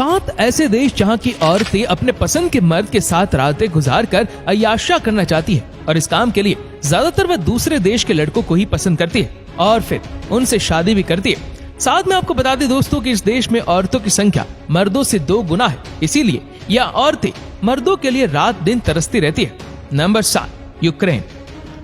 7 ऐसे देश जहाँ की औरतें अपने पसंद के मर्द के साथ रातें गुजार कर अय्याशा करना चाहती है और इस काम के लिए ज्यादातर वह दूसरे देश के लड़कों को ही पसंद करती है और फिर उनसे शादी भी करती है। साथ में आपको बता दें दोस्तों कि इस देश में औरतों की संख्या मर्दों से 2 गुना है, इसीलिए यह औरतें मर्दों के लिए रात दिन तरसती रहती है। Number 7, Ukraine.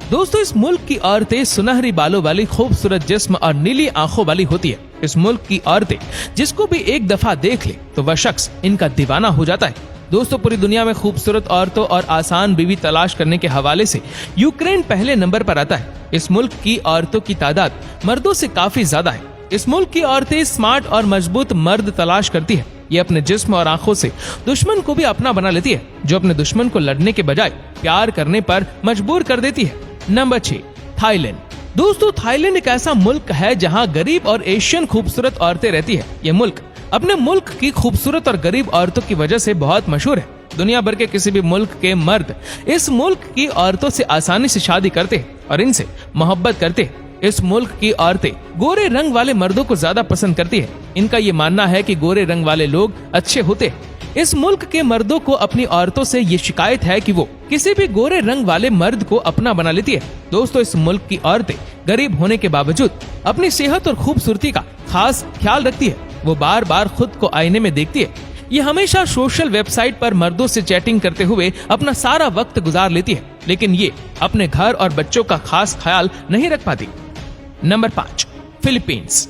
दोस्तों इस मुल्क की औरतें सुनहरी बालों वाली, खूबसूरत जिस्म और नीली आंखों वाली होती है। इस मुल्क की औरतें जिसको भी एक दफा देख ले तो वह शख्स इनका दीवाना हो जाता है। दोस्तों पूरी दुनिया में खूबसूरत औरतों और आसान बीवी तलाश करने के हवाले से यूक्रेन पहले नंबर पर आता है। इस मुल्क की औरतों की तादाद मर्दों से काफी ज्यादा है। इस मुल्क की औरतें स्मार्ट और मजबूत मर्द तलाश करती है। ये अपने जिस्म और आंखों से दुश्मन को भी अपना बना लेती है, जो अपने दुश्मन को लड़ने के बजाय प्यार करने पर मजबूर कर देती है। Number 6, Thailand. दोस्तों थाईलैंड एक ऐसा मुल्क है जहां गरीब और एशियन खूबसूरत औरतें रहती है। ये मुल्क अपने मुल्क की खूबसूरत और गरीब औरतों की वजह से बहुत मशहूर है। दुनिया भर के किसी भी मुल्क के मर्द इस मुल्क की औरतों से आसानी से शादी करते हैं और इनसे मोहब्बत करते हैं। इस मुल्क की औरतें गोरे रंग वाले मर्दों को ज्यादा पसंद करती है। इनका ये मानना है कि गोरे रंग वाले लोग अच्छे होते हैं। इस मुल्क के मर्दों को अपनी औरतों से ये शिकायत है कि वो किसी भी गोरे रंग वाले मर्द को अपना बना लेती है। दोस्तों इस मुल्क की औरतें गरीब होने के बावजूद अपनी सेहत और खूबसूरती का खास ख्याल रखती है। वो बार बार खुद को आईने में देखती है। ये हमेशा सोशल वेबसाइट पर मर्दों से चैटिंग करते हुए अपना सारा वक्त गुजार लेती है, लेकिन ये अपने घर और बच्चों का खास ख्याल नहीं रख पाती। Number 5, Philippines.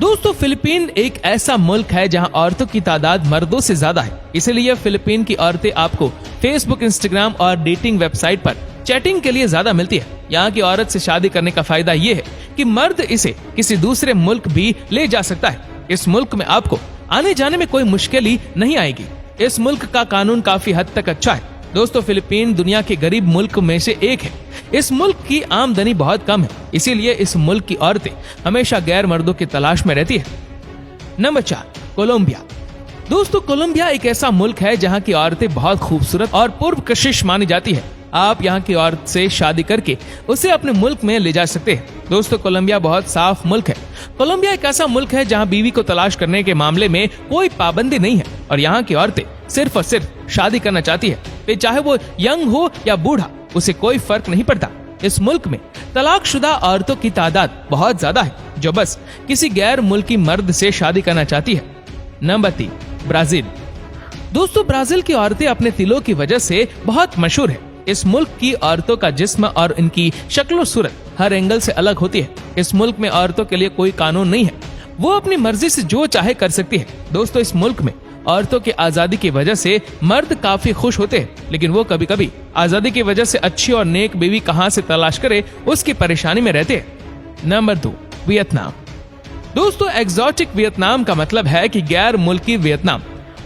दोस्तों फिलीपीन एक ऐसा मुल्क है जहां औरतों की तादाद मर्दों से ज्यादा है, इसलिए फिलीपीन की औरतें आपको फेसबुक, इंस्टाग्राम और डेटिंग वेबसाइट पर चैटिंग के लिए ज्यादा मिलती है। यहाँ की औरत से शादी करने का फायदा ये है कि मर्द इसे किसी दूसरे मुल्क भी ले जा सकता है। इस मुल्क में आपको आने जाने में कोई मुश्किल ही नहीं आएगी। इस मुल्क का कानून काफी हद तक अच्छा है। दोस्तों फिलीपीन दुनिया के गरीब मुल्क में से एक है। इस मुल्क की आमदनी बहुत कम है, इसीलिए इस मुल्क की औरतें हमेशा गैर मर्दों की तलाश में रहती है। Number 4, Colombia. दोस्तों कोलंबिया एक ऐसा मुल्क है जहां की औरतें बहुत खूबसूरत और पूर्व कशिश मानी जाती है। आप यहां की औरत से शादी करके उसे अपने मुल्क में ले जा सकते हैं। दोस्तों कोलंबिया बहुत साफ मुल्क है। कोलंबिया एक ऐसा मुल्क है जहां बीवी को तलाश करने के मामले में कोई पाबंदी नहीं है और यहाँ की औरतें सिर्फ और सिर्फ शादी करना चाहती है। फिर चाहे वो यंग हो या बूढ़ा, उसे कोई फर्क नहीं पड़ता। इस मुल्क में तलाकशुदा औरतों की तादाद बहुत ज्यादा है, जो बस किसी गैर मुल्की मर्द से शादी करना चाहती है। Number 3, Brazil. दोस्तों ब्राजील की औरतें अपने तिलों की वजह से बहुत मशहूर है। इस मुल्क की औरतों का जिस्म और इनकी शक्ल सूरत हर एंगल से अलग होती है। इस मुल्क में औरतों के लिए कोई कानून नहीं है, वो अपनी मर्जी से जो चाहे कर सकती है। दोस्तों इस मुल्क में औरतों की आजादी की वजह से मर्द काफी खुश होते हैं, लेकिन वो कभी कभी आजादी की वजह से अच्छी और नेक बीवी कहां से तलाश करे उसकी परेशानी में रहते हैं। Number 2, Vietnam. दोस्तों एग्जॉटिक वियतनाम का मतलब है कि गैर मुल्की वियतनाम।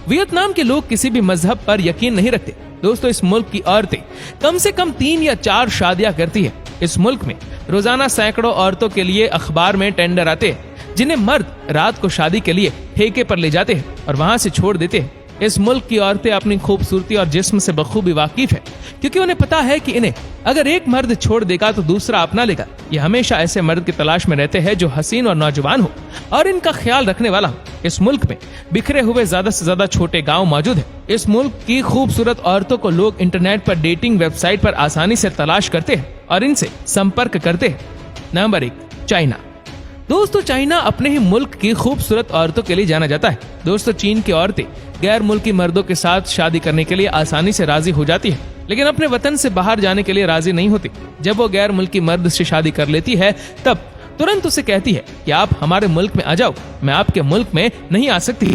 वियतनाम के लोग किसी भी मजहब पर यकीन नहीं रखते। दोस्तों इस मुल्क की औरतें कम से कम 3 या 4 शादियां करती है। इस मुल्क में रोजाना सैकड़ों औरतों के लिए अखबार में टेंडर आते हैं, जिन्हें मर्द रात को शादी के लिए ठेके पर ले जाते हैं और वहां से छोड़ देते हैं। इस मुल्क की औरतें अपनी खूबसूरती और जिस्म से बखूबी वाकिफ है, क्योंकि उन्हें पता है कि इन्हें अगर एक मर्द छोड़ देगा तो दूसरा अपना लेगा। ये हमेशा ऐसे मर्द की तलाश में रहते हैं जो हसीन और नौजवान हो और इनका ख्याल रखने वाला हो। इस मुल्क में बिखरे हुए ज्यादा से ज्यादा छोटे गांव मौजूद है। इस मुल्क की खूबसूरत औरतों को लोग इंटरनेट पर डेटिंग वेबसाइट पर आसानी से तलाश करते हैं और इनसे संपर्क करते हैं। Number 1, China. दोस्तों चाइना अपने ही मुल्क की खूबसूरत औरतों के लिए जाना जाता है। दोस्तों चीन की औरतें गैर मुल्की मर्दों के साथ शादी करने के लिए आसानी से राजी हो जाती है, लेकिन अपने वतन से बाहर जाने के लिए राजी नहीं होती। जब वो गैर मुल्की मर्द से शादी कर लेती है तब तुरंत उसे कहती है कि आप हमारे मुल्क में आ जाओ, मैं आपके मुल्क में नहीं आ सकती।